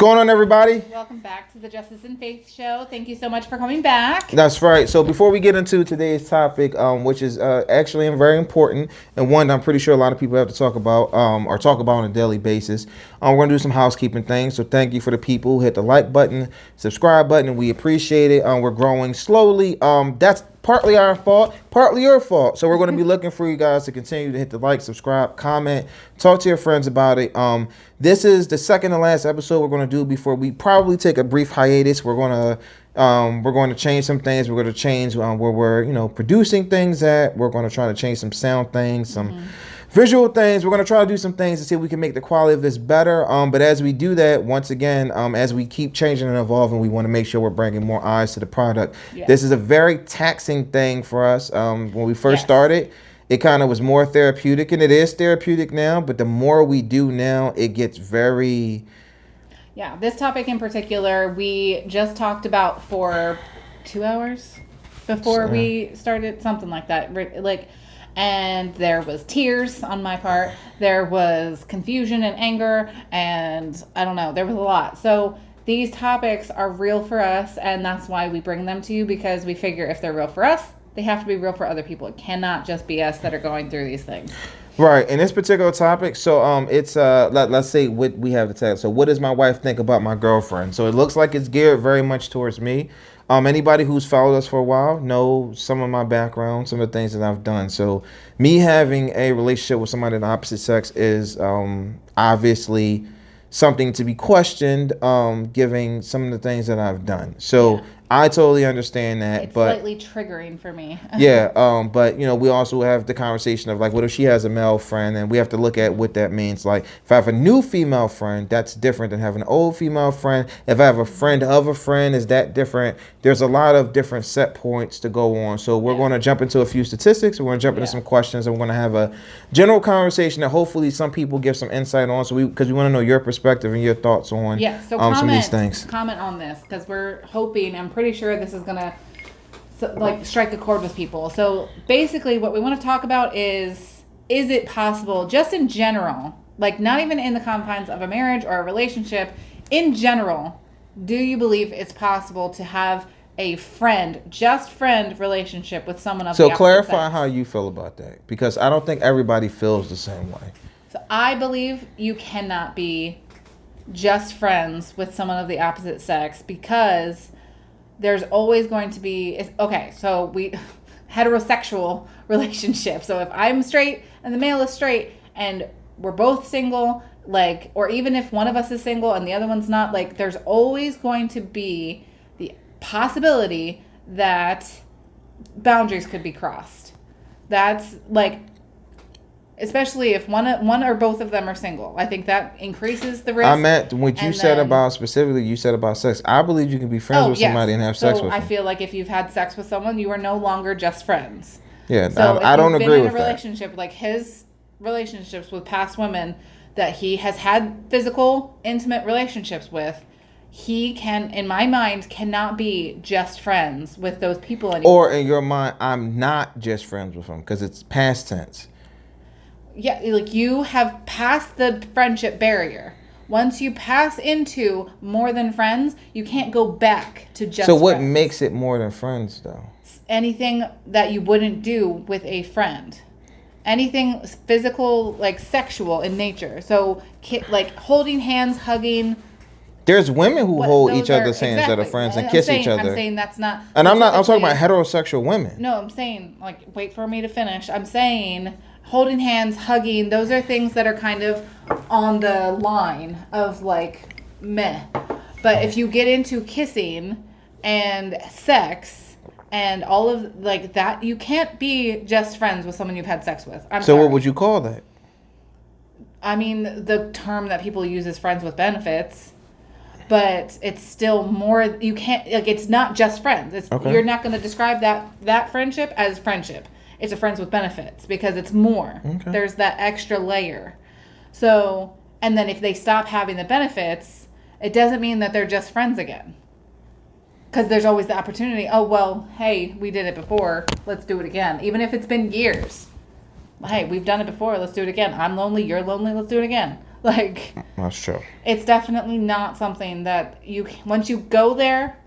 going on, everybody? Welcome back to the Justice and Faith Show. Thank you so much for coming back. That's right. So before we get into today's topic, which is actually very important, and one I'm pretty sure a lot of people have to talk about or talk about on a daily basis, we're going to do some housekeeping things. So thank you for the people who hit the like button, subscribe button, and we appreciate it. We're growing slowly. That's partly our fault, partly your fault. So we're going to be looking for you guys to continue to hit the like, subscribe, comment, talk to your friends about it. This is the second to last episode we're going to do before we probably take a brief hiatus. We're going to change some things. We're going to change where we're producing things at. We're going to try to change some sound things, some visual things. We're going to try to do some things to see if we can make the quality of this better. But as we do that, once again, as we keep changing and evolving, we want to make sure we're bringing more eyes to the product. Yes. This is a very taxing thing for us. When we first started, it kind of was more therapeutic, and it is therapeutic now. But the more we do now, it gets very... Yeah, this topic in particular, we just talked about for 2 hours before we started, something like that. And there was tears on my part. There was confusion and anger, and I don't know, there was a lot. So these topics are real for us, and that's why we bring them to you, because we figure if they're real for us, they have to be real for other people. It cannot just be us that are going through these things. Right. In this particular topic, so it's let's say what we have to tell. So what does my wife think about my girlfriend? So it looks like it's geared very much towards me. Anybody who's followed us for a while knows some of my background, some of the things that I've done. So me having a relationship with somebody of the opposite sex is obviously something to be questioned, given some of the things that I've done. So I totally understand that. It's slightly triggering for me. But we also have the conversation of what if she has a male friend, and we have to look at what that means. Like if I have a new female friend, that's different than having an old female friend. If I have a friend of a friend, is that different? There's a lot of different set points to go on. So we're going to jump into a few statistics. We're going to jump into some questions, and we're going to have a general conversation that hopefully some people give some insight on. So because we want to know your perspective and your thoughts on some of these things. Comment on this, because we're hoping, I'm pretty sure this is going to strike a chord with people. So basically what we want to talk about is it possible, just in general, not even in the confines of a marriage or a relationship, in general, do you believe it's possible to have a just friend relationship with someone of the opposite clarify sex? How you feel about that, because I don't think everybody feels the same way. So I believe you cannot be just friends with someone of the opposite sex, because there's always going to be, heterosexual relationship. So if I'm straight and the male is straight and we're both single, or even if one of us is single and the other one's not, there's always going to be the possibility that boundaries could be crossed. That's especially if one or both of them are single. I think that increases the risk. I meant what you said about specifically, you said about sex. I believe you can be friends with somebody and have sex with them. I feel like if you've had sex with someone, you are no longer just friends. Yeah, so I don't agree with that. If you've been in a relationship, his relationships with past women that he has had physical, intimate relationships with, he can, in my mind, cannot be just friends with those people anymore. Or in your mind, I'm not just friends with them, because it's past tense. Yeah, you have passed the friendship barrier. Once you pass into more than friends, you can't go back to just friends. So what makes it more than friends, though? Anything that you wouldn't do with a friend. Anything physical, sexual in nature. So, holding hands, hugging. There's women who hold each other's hands that are friends and kiss each other. I'm saying that's not... And I'm talking about heterosexual women. No, I'm saying, wait for me to finish. I'm saying... holding hands, hugging, those are things that are kind of on the line of meh. But if you get into kissing and sex and all of that, you can't be just friends with someone you've had sex with. I'm sorry. What would you call that? I mean, the term that people use is friends with benefits, but it's still more, you can't, it's not just friends. You're not going to describe that friendship as friendship. It's a friends with benefits, because it's more. Okay. There's that extra layer. So, and then if they stop having the benefits, it doesn't mean that they're just friends again. Because there's always the opportunity, hey, we did it before, let's do it again. Even if it's been years. Hey, we've done it before, let's do it again. I'm lonely, you're lonely, let's do it again. Like, That's true. it's definitely not something that once you go there,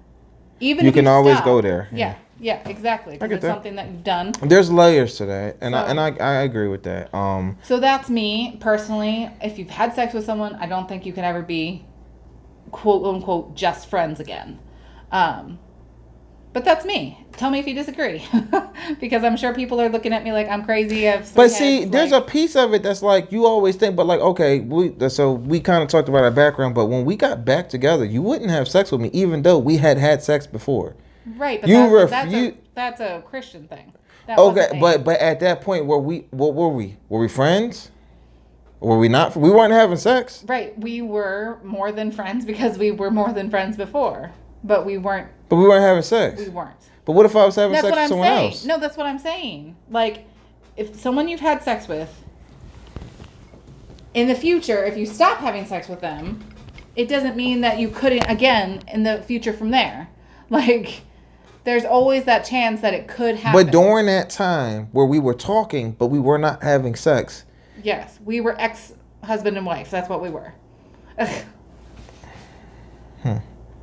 even You if can you always stop, go there. Yeah, exactly. Because it's something that you've done. There's layers to that, and I agree with that. So that's me personally. If you've had sex with someone, I don't think you can ever be quote unquote just friends again. But that's me. Tell me if you disagree, because I'm sure people are looking at me like I'm crazy. But see, there's a piece of it that's like you always think, but like, okay, we kind of talked about our background, but when we got back together, you wouldn't have sex with me, even though we had sex before. Right, but that's a Christian thing. Okay, but at that point, what were we? Were we friends? Were we not? We weren't having sex. Right, we were more than friends because we were more than friends before, but we weren't. But we weren't having sex. We weren't. But what if I was having sex with someone saying. else? No, that's what I'm saying. Like, if someone you've had sex with, in the future, if you stop having sex with them, it doesn't mean that you couldn't again in the future from there. Like, there's always that chance that it could happen. But during that time where we were talking, but we were not having sex. Yes, we were ex-husband and wife. That's what we were.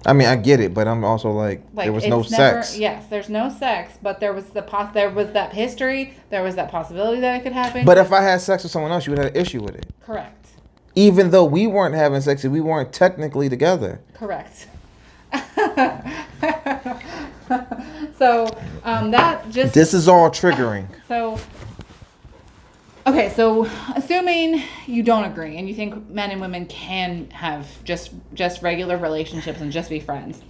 I mean, I get it, but I'm also like there was no sex. Yes, there's no sex, but there was there was that history. There was that possibility that it could happen. But if I had sex with someone else, you would have an issue with it. Correct. Even though we weren't having sex, we weren't technically together. Correct. So that just. This is all triggering. So. Okay, so assuming you don't agree and you think men and women can have just regular relationships and just be friends,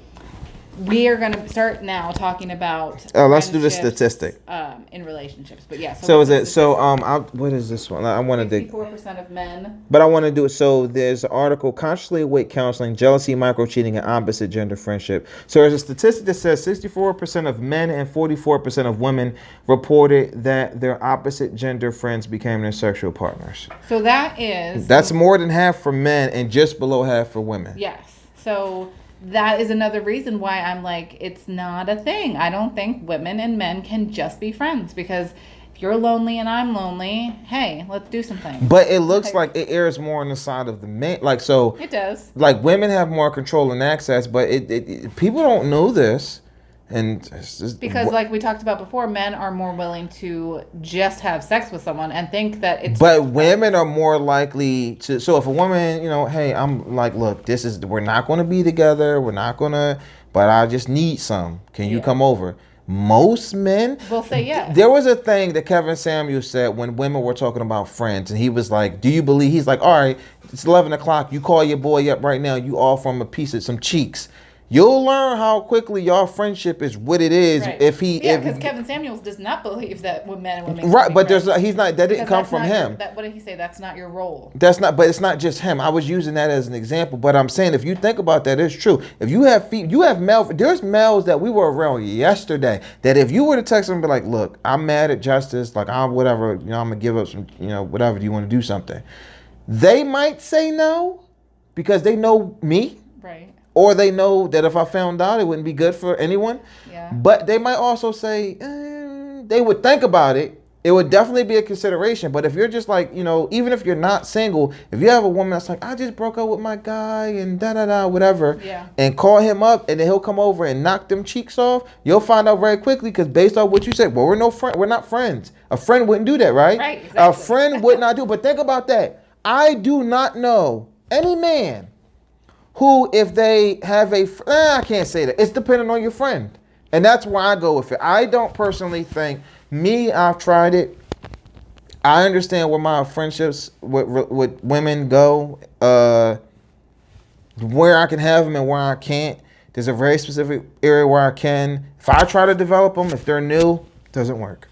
we are going to start now talking about. Let's do the statistic. In relationships, but yeah. So is it what is this one? I want to 64% of men. But I want to do it. So there's an article: consciously awake counseling, jealousy, micro cheating, and opposite gender friendship. So there's a statistic that says 64% of men and 44% of women reported that their opposite gender friends became their sexual partners. So that's more than half for men and just below half for women. Yes. So that is another reason why I'm like, it's not a thing. I don't think women and men can just be friends, because if you're lonely and I'm lonely, hey, let's do something. But it looks like it errs more on the side of the men. Like, so it does. Like, women have more control and access, but it people don't know this. And it's just, because like we talked about before, men are more willing to just have sex with someone and think that it's. But women are more likely to. So if a woman, hey, I'm like, look, we're not going to be together. We're not going to. But I just need some. Can you come over? Most men will say yes. There was a thing that Kevin Samuels said when women were talking about friends, and he was like, "Do you believe?" He's like, "All right, it's 11 o'clock. You call your boy up right now. You offer him a piece of some cheeks. You'll learn how quickly your friendship is what it is." Right. Because Kevin Samuels does not believe that men and women. Right, but he's not. That didn't come from him. What did he say? That's not your role. But it's not just him. I was using that as an example, but I'm saying if you think about that, it's true. If you have there's males that we were around yesterday that if you were to text them and be like, "Look, I'm mad at Justice. Like, I'm whatever. I'm gonna give up some. Whatever. Do you want to do something?" They might say no because they know me. Right. Or they know that if I found out, it wouldn't be good for anyone. Yeah. But they might also say, they would think about it. It would definitely be a consideration. But if you're just like, even if you're not single, if you have a woman that's like, I just broke up with my guy and whatever, and call him up and then he'll come over and knock them cheeks off, you'll find out very quickly because based on what you said, well, we're not friends. A friend wouldn't do that, right? Right, exactly. A friend would not do. But think about that. I do not know any man who, if they have I can't say that. It's dependent on your friend. And that's why I go with it. I don't personally think, I've tried it. I understand where my friendships with women go, where I can have them and where I can't. There's a very specific area where I can. If I try to develop them, if they're new, it doesn't work.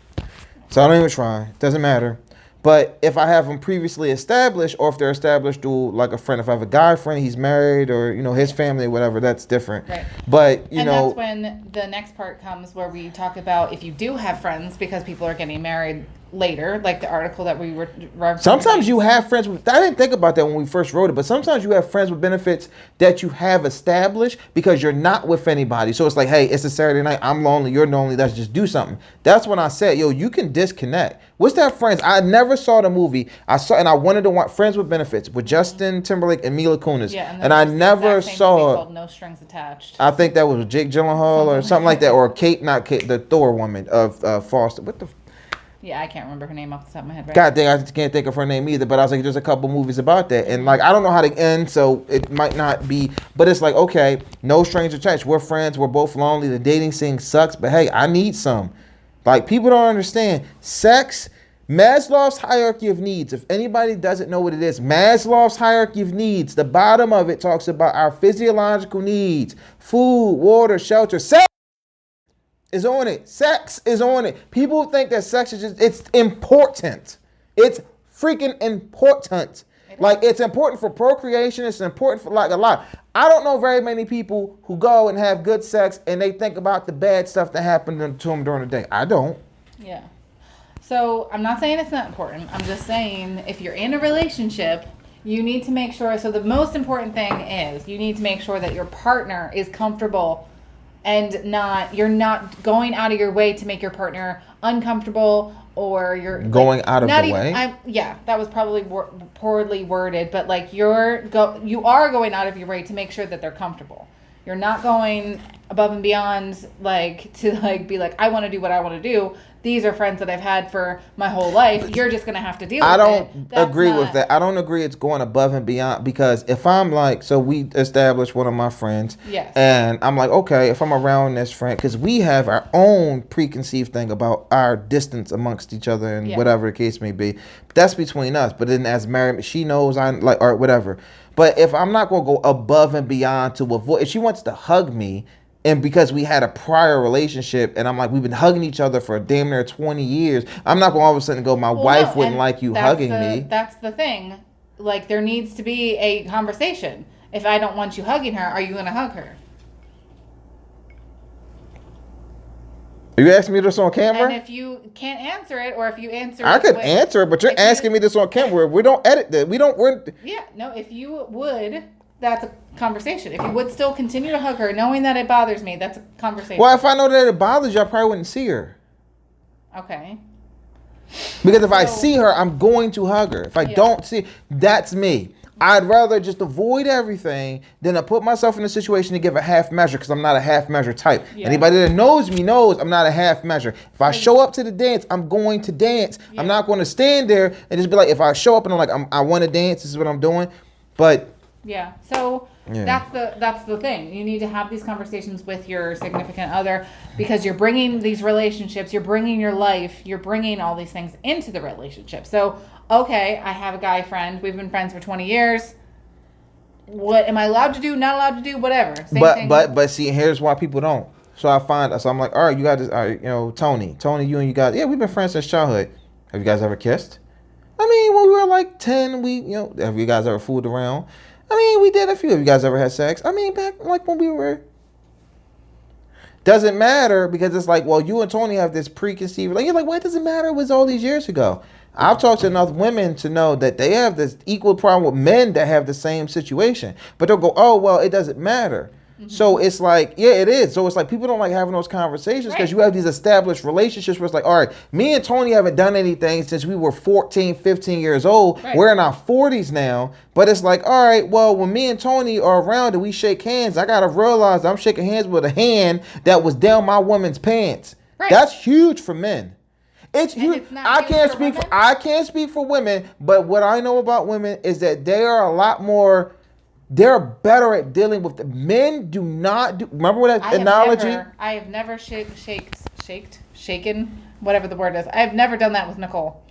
So I don't even try. It doesn't matter. But if I have them previously established, or if they're established through like a friend, if I have a guy friend, he's married, or his family, whatever, that's different. Right. But that's when the next part comes where we talk about if you do have friends, because people are getting married later, like the article that we were referencing. Sometimes you have friends with, I didn't think about that when we first wrote it, but sometimes you have friends with benefits that you have established because you're not with anybody. So it's like, hey, it's a Saturday night, I'm lonely, you're lonely, let's just do something. That's when I said, yo, you can disconnect. What's that Friends? I never saw the movie. I saw, and I wanted to watch Friends with Benefits with Justin Timberlake and Mila Kunis. Yeah, and I never saw called No Strings Attached. I think that was Jake Gyllenhaal or something like that, or Kate, not Kate, the Thor woman of Foster. What the? Yeah, I can't remember her name off the top of my head. Right. God dang, I can't think of her name either. But I was like, there's a couple movies about that, and like I don't know how they end, so it might not be. But it's like, okay, no strings attached. We're friends. We're both lonely. The dating scene sucks, but hey, I need some. Like people don't understand sex. Maslow's hierarchy of needs. If anybody doesn't know what it is, Maslow's hierarchy of needs. The bottom of it talks about our physiological needs: food, water, shelter. Sex is on it. Sex is on it. People think that sex is just—it's important. It's freaking important. Like it's important for procreation. It's important for like a lot. I don't know very many people who go and have good sex and they think about the bad stuff that happened to them during the day. I don't. Yeah. So I'm not saying it's not important. I'm just saying if you're in a relationship, you need to make sure. So the most important thing is you need to make sure that your partner is comfortable and you're not going out of your way to make your partner uncomfortable or you're going out of the way. That was probably poorly worded, but like you are going out of your way to make sure that they're comfortable. You're not going above and beyond like to like be like I want to do what I want to do. These are friends that I've had for my whole life. You're just going to have to deal with it. I don't agree with that. I don't agree it's going above and beyond because if I'm like, so we established one of my friends. Yes. And I'm like, okay, if I'm around this friend, because we have our own preconceived thing about our distance amongst each other and whatever the case may be. But that's between us. But then as married, she knows I'm like, or whatever. But if I'm not going to go above and beyond to avoid, if she wants to hug me, and because we had a prior relationship and I'm like, we've been hugging each other for damn near 20 years, I'm not going to all of a sudden go, my wife wouldn't like you hugging me. That's the thing. Like, there needs to be a conversation. If I don't want you hugging her, are you going to hug her? Are you asking me this on camera? And if you can't answer it, or if you answer I could answer it, but you're asking me this on camera. We don't edit that. If you would, that's a conversation. If you would still continue to hug her, knowing that it bothers me, that's a conversation. Well, if I know that it bothers you, I probably wouldn't see her. Okay. Because if I see her, I'm going to hug her. If I don't see, that's me. I'd rather just avoid everything than to put myself in a situation to give a half measure because I'm not a half measure type. Yeah. Anybody that knows me knows I'm not a half measure. If I show up to the dance, I'm going to dance. Yeah. I'm not going to stand there and just be like, if I show up and I'm like, I want to dance, this is what I'm doing. But yeah, so that's the thing. You need to have these conversations with your significant other because you're bringing these relationships, you're bringing your life, you're bringing all these things into the relationship. So, okay, I have a guy friend. We've been friends for 20 years. What am I allowed to do? Not allowed to do? Whatever. Same thing. But see, here's why people don't. So I'm like, all right, you got this. All right, Tony, you and you guys. Yeah, we've been friends since childhood. Have you guys ever kissed? I mean, when we were like 10, have you guys ever fooled around? I mean, we did a few. Have you guys ever had sex? I mean, back like when we were. Doesn't matter because it's like, well, you and Tony have this preconceived. Like, you're like, well, it doesn't matter. It was all these years ago. I've talked to enough women to know that they have this equal problem with men that have the same situation. But they'll go, oh, well, it doesn't matter. Mm-hmm. So it's like, yeah, it is. So it's like people don't like having those conversations because you have these established relationships where it's like, all right, me and Tony haven't done anything since we were 14, 15 years old. Right. We're in our 40s now. But it's like, all right, well, when me and Tony are around and we shake hands, I got to realize I'm shaking hands with a hand that was down my woman's pants. Right. That's huge for men. It's huge. I can't speak for women, but what I know about women is that they are a lot more. They're better at dealing with men. Do not do. Remember what that analogy? I have never shaken, whatever the word is. I have never done that with Nicole.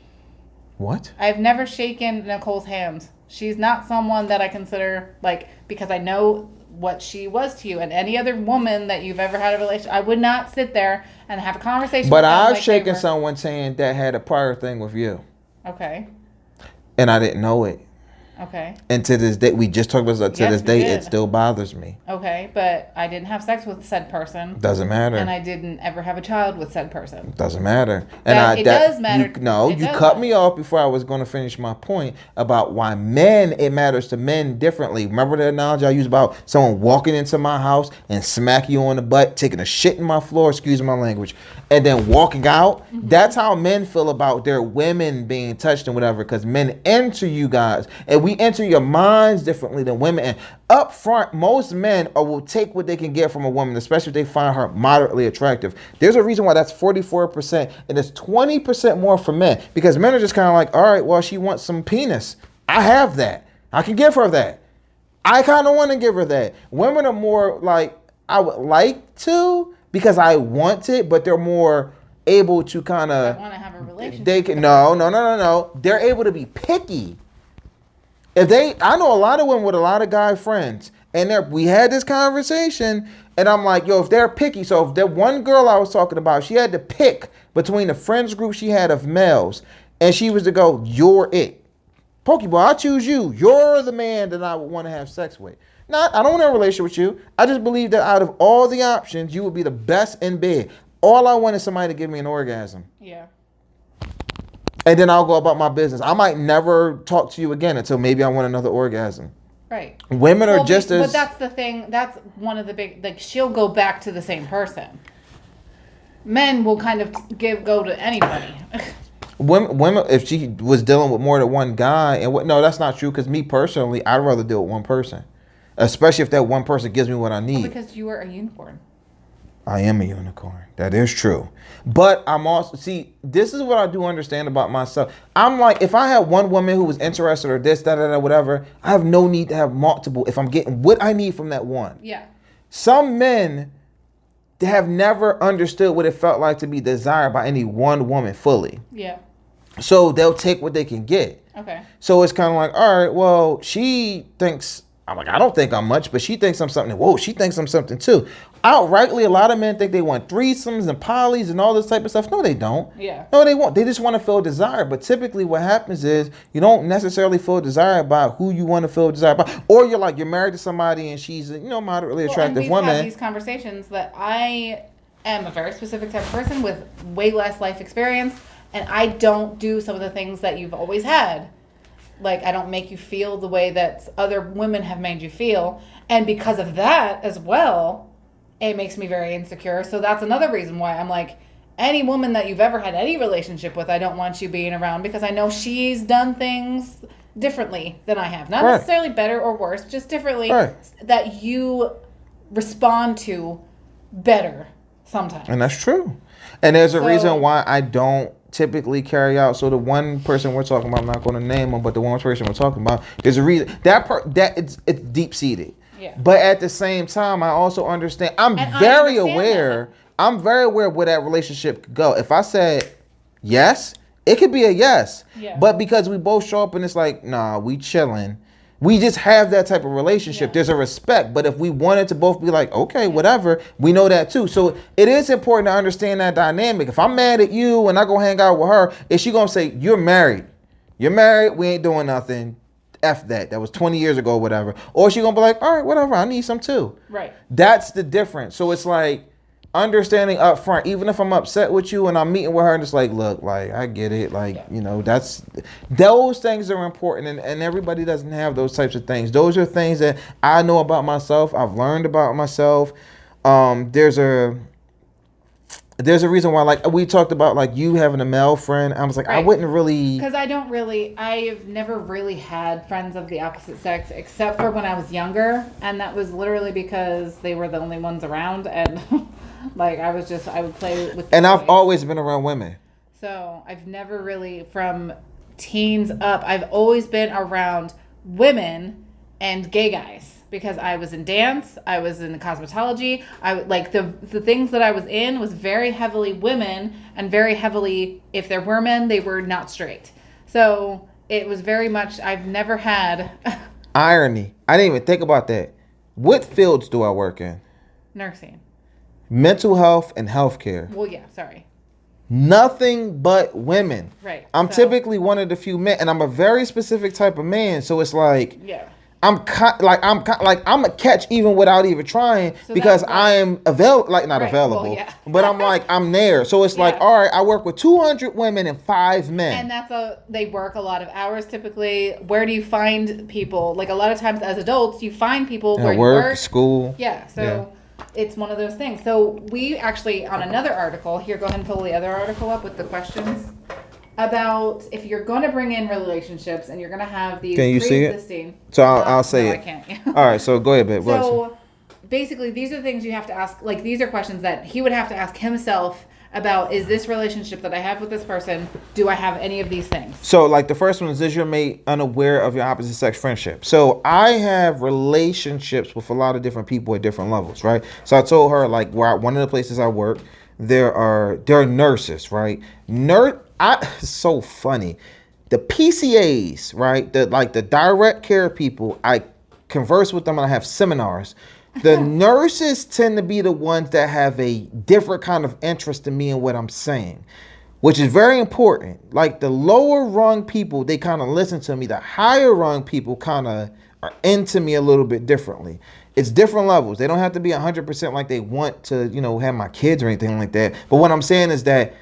What? I've never shaken Nicole's hands. She's not someone that I consider because I know what she was to you and any other woman that you've ever had a relationship. I would not sit there and have a conversation but with them. But I've shaken someone's hand that had a prior thing with you. Okay. And I didn't know it. Okay. And to this day, we just talked about that. To this day, it still bothers me. Okay, but I didn't have sex with said person. Doesn't matter. And I didn't ever have a child with said person. Doesn't matter. It does matter. You cut me off before I was going to finish my point about why it matters to men differently. Remember the analogy I used about someone walking into my house and smack you on the butt, taking a shit in my floor, excuse my language, and then walking out? Mm-hmm. That's how men feel about their women being touched and whatever, because men enter you guys, and we enter your minds differently than women. And up front, most men will take what they can get from a woman, especially if they find her moderately attractive. There's a reason why that's 44%, and it's 20% more for men, because men are just kind of like, all right, well, she wants some penis. I have that. I can give her that. I kind of want to give her that. Women are more like, I would like to, because I want it, but they're more able to kind of. I want to have a relationship. They can no. They're able to be picky. I know a lot of women with a lot of guy friends, and we had this conversation, and I'm like, yo, if they're picky, so if that one girl I was talking about, she had to pick between the friends group she had of males, and she was to go, you're it. Pokeball, I choose you. You're the man that I would want to have sex with. I don't want a relationship with you. I just believe that out of all the options, you would be the best in bed. All I want is somebody to give me an orgasm. Yeah. And then I'll go about my business. I might never talk to you again until maybe I want another orgasm. Right. Women are just as... But that's the thing. That's one of the big... Like, she'll go back to the same person. Men will kind of go to anybody. Women, if she was dealing with more than one guy... No, that's not true, because me personally, I'd rather deal with one person. Especially if that one person gives me what I need. Because you are a unicorn. I am a unicorn. That is true. But I'm also, this is what I do understand about myself. I'm like, if I had one woman who was interested or this, whatever, I have no need to have multiple if I'm getting what I need from that one. Yeah. Some men have never understood what it felt like to be desired by any one woman fully. Yeah. So they'll take what they can get. Okay. So it's kind of like, all right, well, she thinks, I'm like, I don't think I'm much, but she thinks I'm something. Whoa, she thinks I'm something too. Outrightly, a lot of men think they want threesomes and polys and all this type of stuff. No, they don't. Yeah. No, they won't. They just want to feel desired. But typically what happens is you don't necessarily feel desired by who you want to feel desired by. Or you're married to somebody and she's a, moderately attractive woman. We've had these conversations that I am a very specific type of person with way less life experience, and I don't do some of the things that you've always had. Like, I don't make you feel the way that other women have made you feel. And because of that as well, it makes me very insecure. So that's another reason why I'm like, any woman that you've ever had any relationship with, I don't want you being around, because I know she's done things differently than I have. Not necessarily better or worse, just differently that you respond to better sometimes. And that's true. And there's a reason why I don't typically carry out. So the one person we're talking about, I'm not going to name him, but the one person we're talking about, there's a reason that it's deep seated. Yeah. But at the same time, I also understand. I'm very aware of where that relationship could go. If I said yes, it could be a yes. Yeah. But because we both show up and it's like, nah, we chilling. We just have that type of relationship. Yeah. There's a respect. But if we wanted to both be like, okay, whatever, we know that too. So it is important to understand that dynamic. If I'm mad at you and I go hang out with her, is she going to say, you're married? You're married. We ain't doing nothing. F that. That was 20 years ago or whatever. Or she going to be like, all right, whatever. I need some too. Right. That's the difference. So it's like understanding up front, even if I'm upset with you and I'm meeting with her and it's like, look, like, I get it. Like, those things are important, and everybody doesn't have those types of things. Those are things that I know about myself. I've learned about myself. There's a reason why, like, we talked about, like, you having a male friend. I was like, I wouldn't really... Because I've never really had friends of the opposite sex, except for when I was younger. And that was literally because they were the only ones around. And, like, I would play with... And I've always been around women. So, I've never really, from teens up, I've always been around women and gay guys. Because I was in dance, I was in cosmetology. The things that I was in was very heavily women, and very heavily, if there were men, they were not straight. So it was very much, I've never had... Irony. I didn't even think about that. What fields do I work in? Nursing. Mental health and healthcare. Well, yeah, sorry. nothing but women. Right. I'm typically one of the few men, and I'm a very specific type of man. So it's like, yeah. I'm a catch even without even trying, because I am available, like not available, well, yeah. but I'm there. So it's like, all right, I work with 200 women and 5 men. And they work a lot of hours typically. Where do you find people? Like a lot of times as adults, you find people where you work, school. Yeah. So it's one of those things. So we actually, on another article here, go ahead and pull the other article up with the questions about if you're going to bring in relationships and you're going to have these pre-existing. So I'll say it. I can't. All right, so go ahead, babe. So basically, these are the things you have to ask. Like, these are questions that he would have to ask himself about. Is this relationship that I have with this person, do I have any of these things? So like the first one is your mate unaware of your opposite sex friendship? So I have relationships with a lot of different people at different levels, right? So I told her, like, one of the places I work, there are nurses, right? It's so funny. The PCAs, right? The direct care people, I converse with them and I have seminars. The nurses tend to be the ones that have a different kind of interest in me and what I'm saying, which is very important. Like the lower rung people, they kind of listen to me. The higher rung people kind of are into me a little bit differently. It's different levels. They don't have to be 100% like they want to, have my kids or anything like that. But what I'm saying is that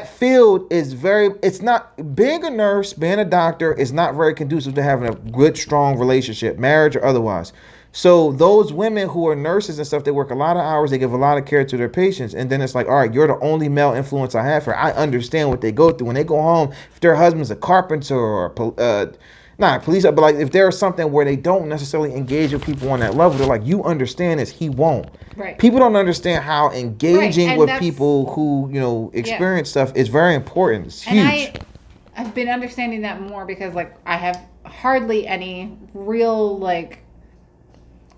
field is it's not, being a nurse, being a doctor is not very conducive to having a good, strong relationship, marriage or otherwise. So those women who are nurses and stuff, they work a lot of hours, they give a lot of care to their patients. And then it's like, all right, you're the only male influence I have here. I understand what they go through. When they go home, if their husband's a carpenter or not police, but like if there's something where they don't necessarily engage with people on that level, they're like, you understand this, he won't. Right. People don't understand how engaging with people who, experience stuff is very important. It's huge. And I've been understanding that more because like I have hardly any real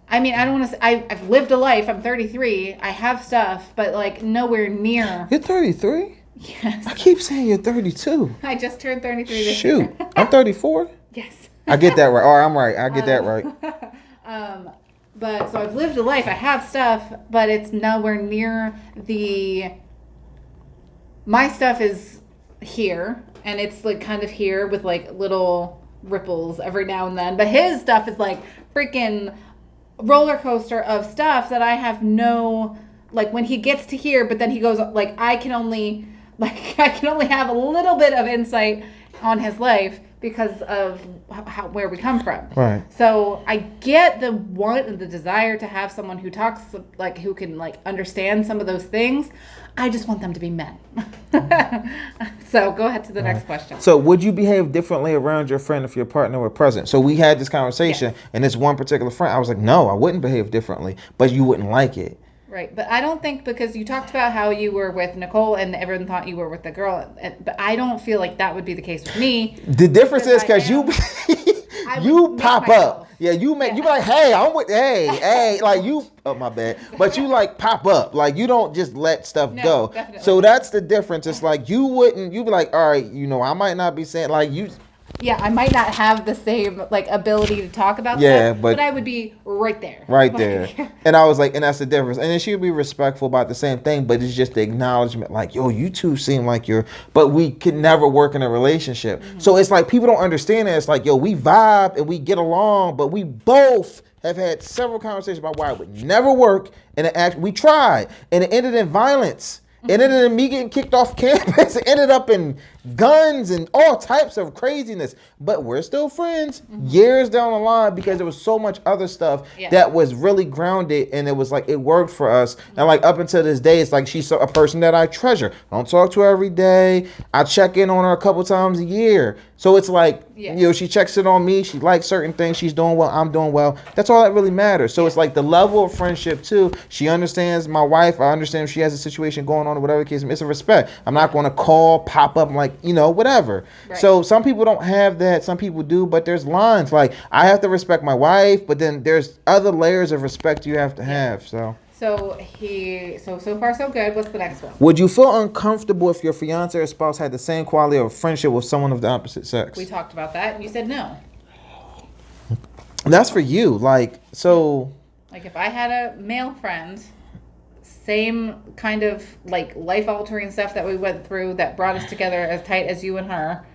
I don't want to say, I've lived a life. I'm 33. I have stuff, but like nowhere near. You're 33? Yes. I keep saying you're 32. I just turned 33 this year. Shoot. I'm 34? Yes. I get that right. Oh, I'm right. I get that right. But so I've lived a life. I have stuff, but it's nowhere near my stuff is here, and it's like kind of here with like little ripples every now and then. But his stuff is like freaking roller coaster of stuff that I have when he gets to here, but then he goes like I can only have a little bit of insight on his life because of where we come from. Right. So I get the desire to have someone who talks who can understand some of those things. I just want them to be men. So go ahead to the next question. So would you behave differently around your friend if your partner were present? So we had this conversation, and this one particular friend, I was like, no, I wouldn't behave differently, but you wouldn't like it. Right, but I don't think, because you talked about how you were with Nicole and everyone thought you were with the girl, but I don't feel like that would be the case with me. The difference is because you pop up. Yeah, you be like, hey, I'm with, hey, like you, oh my bad, but you like pop up, like you don't just let stuff go. Definitely. So that's the difference. It's like you'd be like, all right, I might not be saying like you. Yeah, I might not have the same ability to talk about stuff, but I would be right there. Right there. And I was like, and that's the difference. And then she'd be respectful about the same thing, but it's just the acknowledgement, like, yo, you two seem like but we could never work in a relationship. Mm-hmm. So it's like people don't understand that. It's like, yo, we vibe and we get along, but we both have had several conversations about why it would never work. And we tried, and it ended in violence. It ended in me getting kicked off campus. It ended up in guns and all types of craziness. But we're still friends years down the line because there was so much other stuff that was really grounded, and it was like it worked for us. And like up until this day, it's like she's a person that I treasure. I don't talk to her every day. I check in on her a couple times a year. So it's like, she checks in on me. She likes certain things. She's doing well. I'm doing well. That's all that really matters. So it's like the level of friendship too. She understands my wife. I understand if she has a situation going on or whatever the case. It's a respect. I'm not going to pop up like, whatever. Right. So some people don't have that. Some people do, but there's lines. Like I have to respect my wife, but then there's other layers of respect you have to have. So so far so good. What's the next one? Would you feel uncomfortable if your fiance or spouse had the same quality of friendship with someone of the opposite sex? We talked about that, and you said no. That's for you. Like if I had a male friend, same kind of like life altering stuff that we went through that brought us together as tight as you and her.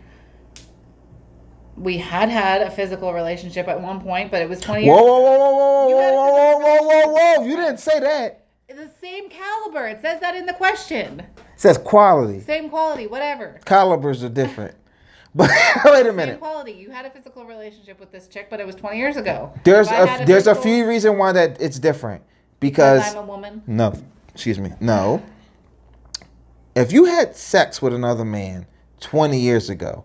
We had a physical relationship at one point, but it was 20 years Whoa, ago. whoa, whoa, whoa, whoa, whoa, whoa, whoa, whoa, whoa! You didn't say that. The same caliber. It says that in the question. It says quality. Same quality, whatever. Calibers are different. But wait a minute. Same quality. You had a physical relationship with this chick, but it was 20 years ago. There's a few reasons why that it's different. Because I'm a woman. No, excuse me. No. If you had sex with another man 20 years ago,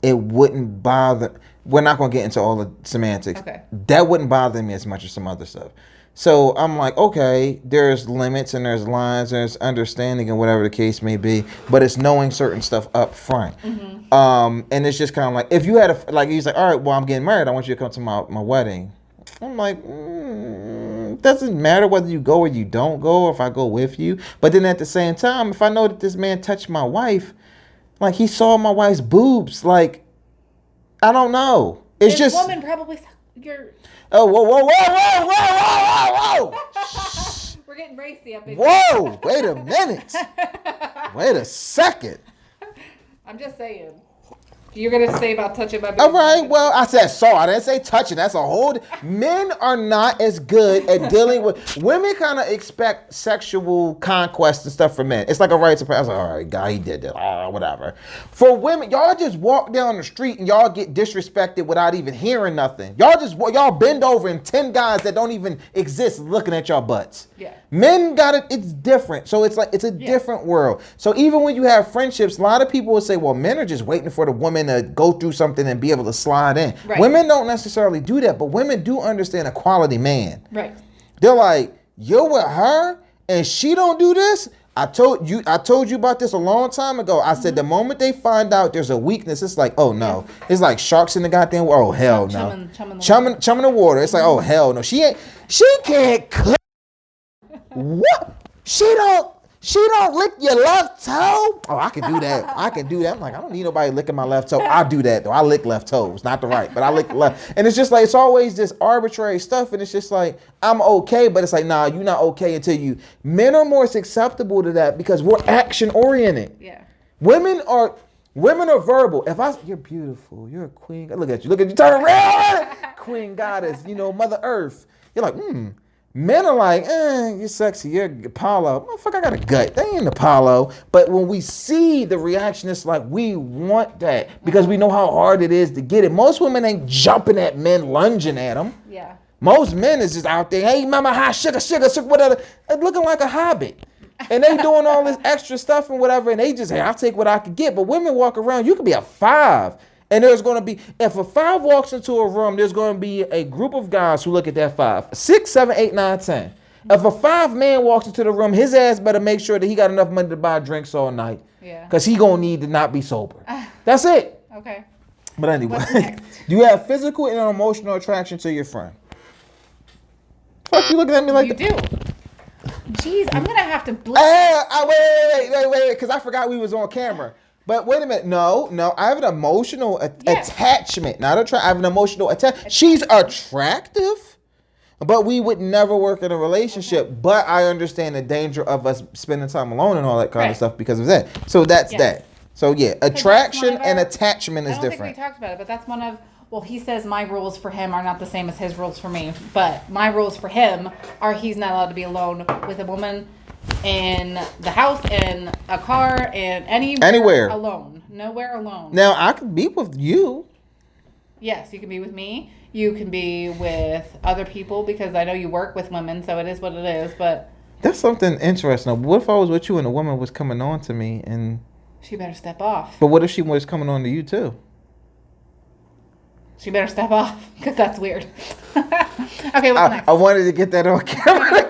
it wouldn't bother. We're not going to get into all the semantics. Okay. That wouldn't bother me as much as some other stuff. So I'm like, okay, there's limits and there's lines, there's understanding and whatever the case may be, but it's knowing certain stuff up front. Mm-hmm. And it's just kind of like, if you had he's like, all right, well, I'm getting married. I want you to come to my wedding. I'm like, doesn't matter whether you go or you don't go, or if I go with you. But then at the same time, if I know that this man touched my wife, like he saw my wife's boobs, like, I don't know. It's this just. woman probably you're. Oh, whoa, whoa, whoa, whoa, whoa, whoa, whoa! We're getting racy up in Whoa! Wait a minute. Wait a second. I'm just saying. You're gonna say about touching my baby. All right. Well, I said saw. I didn't say touching. That's a whole. Men are not as good at dealing with. Women kind of expect sexual conquest and stuff from men. It's like a rite of passage. All right, guy, he did that. Whatever. For women, y'all just walk down the street and y'all get disrespected without even hearing nothing. Y'all bend over and 10 guys that don't even exist looking at y'all butts. Yeah. Men got it. It's different. So it's like it's a different world. So even when you have friendships, a lot of people will say, "Well, men are just waiting for the woman to go through something and be able to slide in." Right. Women don't necessarily do that, but women do understand a quality man. Right. They're like, "You're with her, and she don't do this." I told you about this a long time ago. I said the moment they find out there's a weakness, it's like, oh no. It's like sharks in the goddamn water. Oh hell no. Chumming the water. It's like, oh hell no. She can't cook. What? She don't lick your left toe? Oh, I can do that. I'm like, I don't need nobody licking my left toe. I do that though. I lick left toes, not the right, but I lick the left. And it's just like, it's always this arbitrary stuff. And it's just like, I'm okay, but it's like, nah, you're not okay until you. Men are more susceptible to that because we're action oriented. Yeah. Women are verbal. You're beautiful. You're a queen. Look at you. Turn around. Queen goddess, Mother Earth. You're like, Men are like, you're sexy, you're Apollo. Motherfucker, I got a gut. They ain't Apollo. But when we see the reaction, it's like, we want that because we know how hard it is to get it. Most women ain't jumping at men, lunging at them. Yeah. Most men is just out there, hey, mama, high sugar, whatever. Looking like a hobbit. And they doing all this extra stuff and whatever. And they just, hey, I'll take what I can get. But women walk around, you could be a 5. And there's going to be, if a 5 walks into a room, there's going to be a group of guys who look at that 5. 6, 7, 8, 9, 10. If a 5 man walks into the room, his ass better make sure that he got enough money to buy drinks all night. Yeah. Because he going to need to not be sober. That's it. Okay. But anyway, do you have physical and emotional attraction to your friend? Fuck, you looking at me like you that? do. Jeez, I'm going to have to Wait, because I forgot we was on camera. But wait a minute. No. I have an emotional attachment. Not attract. I have an emotional attachment. She's attractive, but we would never work in a relationship. Okay. But I understand the danger of us spending time alone and all that kind of stuff because of that. So that's that. So yeah, attraction and attachment is different. I don't think we talked about it, but that's one of. Well, he says my rules for him are not the same as his rules for me. But my rules for him are he's not allowed to be alone with a woman in the house, in a car, in anywhere alone. Nowhere alone. Now, I could be with you. Yes, you can be with me. You can be with other people because I know you work with women, so it is what it is. But that's something interesting. What if I was with you and a woman was coming on to me and... She better step off. But what if she was coming on to you too? She better step off because that's weird. Okay, what's next? I wanted to get that on camera.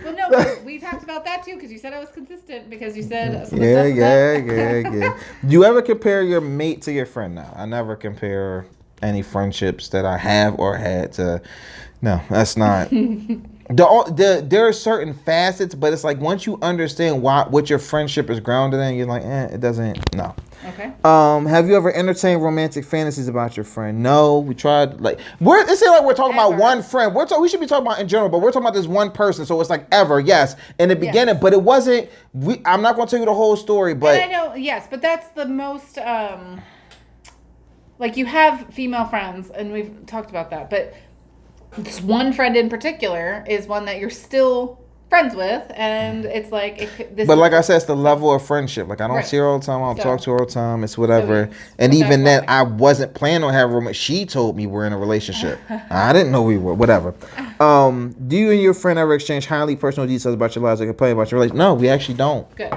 Well, no, we talked about that too because you said I was consistent because you said yeah. Do you ever compare your mate to your friend? No, I never compare any friendships that I have or had to. No, that's not. There are certain facets, but it's like once you understand what your friendship is grounded in, you're like, it doesn't. No. Okay. Have you ever entertained romantic fantasies about your friend? No, we tried. Like it's like we're talking about one friend. We should be talking about in general, but we're talking about this one person. So it's like ever, yes, in the beginning, but it wasn't. I'm not going to tell you the whole story, but and I know, yes, but that's the most. Like you have female friends, and we've talked about that, but this one friend in particular is one that you're still friends with, and it's like but like I said, it's the level of friendship. Like I don't see her all the time. I don't talk to her all the time. It's whatever. And even then, I wasn't planning on having a romance. She told me we're in a relationship. I didn't know we were. Whatever. Do you and your friend ever exchange highly personal details about your lives or complain about your relationship? No, we actually don't. Good.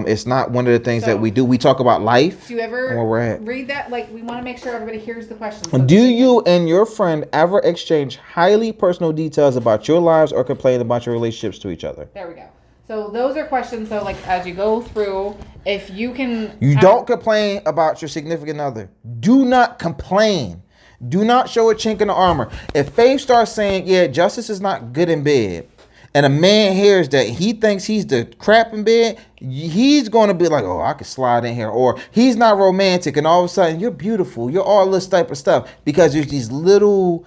It's not one of the things that we do. We talk about life. Do you ever where we're at. Read that? Like, we want to make sure everybody hears the question. So do you and your friend ever exchange highly personal details about your lives or complain about your relationships to each other? There we go. So those are questions. So like as you go through, if you can... You don't complain about your significant other. Do not complain. Do not show a chink in the armor. If Faith starts saying, yeah, Justice is not good in bed, and a man hears that he thinks he's the crap in bed, he's going to be like, oh, I could slide in here. Or he's not romantic, and all of a sudden, you're beautiful. You're all this type of stuff. Because there's these little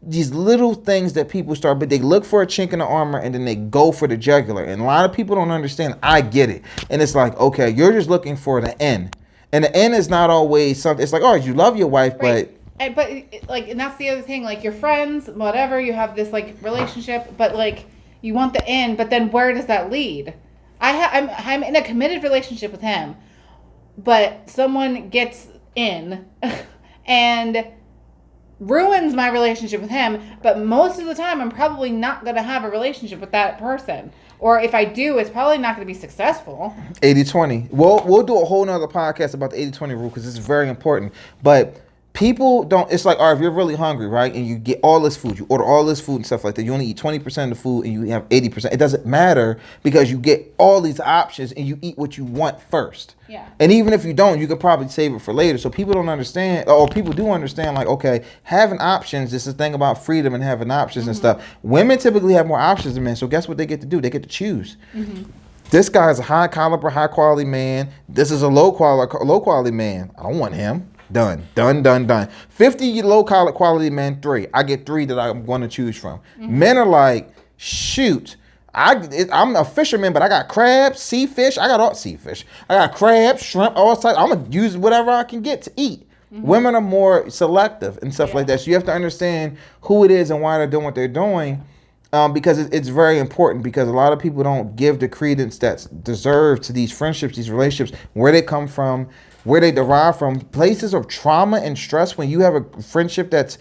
things that people start, but they look for a chink in the armor, and then they go for the jugular. And a lot of people don't understand. I get it. And it's like, okay, you're just looking for the end. And the end is not always something. It's like, oh, you love your wife, right. But like, and that's the other thing. Like, your friends, whatever, you have this, like, relationship, but, like, you want the end, but then where does that lead? I'm in a committed relationship with him, but someone gets in and ruins my relationship with him. But most of the time, I'm probably not going to have a relationship with that person. Or if I do, it's probably not going to be successful. 80-20. We'll do a whole nother podcast about the 80-20 rule because it's very important. But people don't, it's like, all right, if you're really hungry, right, and you get all this food, you order all this food and stuff like that, you only eat 20% of the food and you have 80%. It doesn't matter because you get all these options and you eat what you want first. Yeah. And even if you don't, you could probably save it for later. So people don't understand, or people do understand, like, okay, having options, this is the thing about freedom and having options and stuff. Women typically have more options than men, so guess what they get to do? They get to choose. This guy is a high caliber, high quality man. This is a low quality man. I don't want him. Done. 50 low quality men, 3. I get 3 that I'm going to choose from. Men are like, shoot, I'm a fisherman, but I got crabs, sea fish. I got all sea fish. I got crabs, shrimp, all types. I'm going to use whatever I can get to eat. Women are more selective and stuff like that. So you have to understand who it is and why they're doing what they're doing. Because it's very important, because a lot of people don't give the credence that's deserved to these friendships, these relationships, where they come from, where they derive from, places of trauma and stress. When you have a friendship that's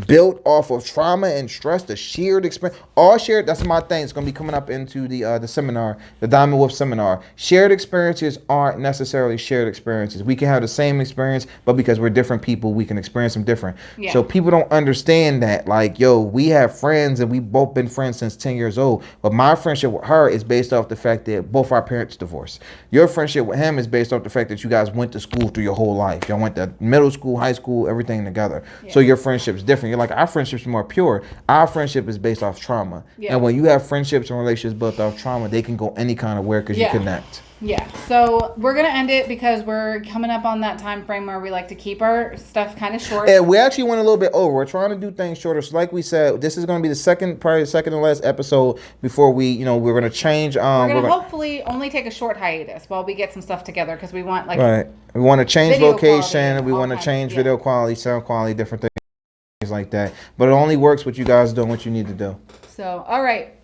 built off of trauma and stress, the shared experience, all shared, that's my thing. It's going to be coming up into the seminar, the Diamond Wolf seminar. Shared experiences aren't necessarily shared experiences. We can have the same experience, but because we're different people, we can experience them different. Yeah. So people don't understand that, like, yo, we have friends and we've both been friends since 10 years old, but my friendship with her is based off the fact that both our parents divorced. Your friendship with him is based off the fact that you guys went to school through your whole life. Y'all went to middle school, high school, everything together. Yeah. So your friendship's different. You're like, our friendship's more pure. Our friendship is based off trauma. Yeah. And when you have friendships and relationships built off trauma, they can go any kind of where because you connect. Yeah. So we're going to end it because we're coming up on that time frame where we like to keep our stuff kind of short. Yeah, we actually went a little bit over. We're trying to do things shorter. So like we said, this is going to be probably the second to last episode before we're going to change. We're going to hopefully only take a short hiatus while we get some stuff together, because we want we want to change location, and we want to change video quality, sound quality, different things like that. But it only works with you guys doing what you need to do. So, all right.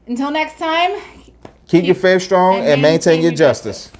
Until next time. Keep your faith strong and maintain your justice.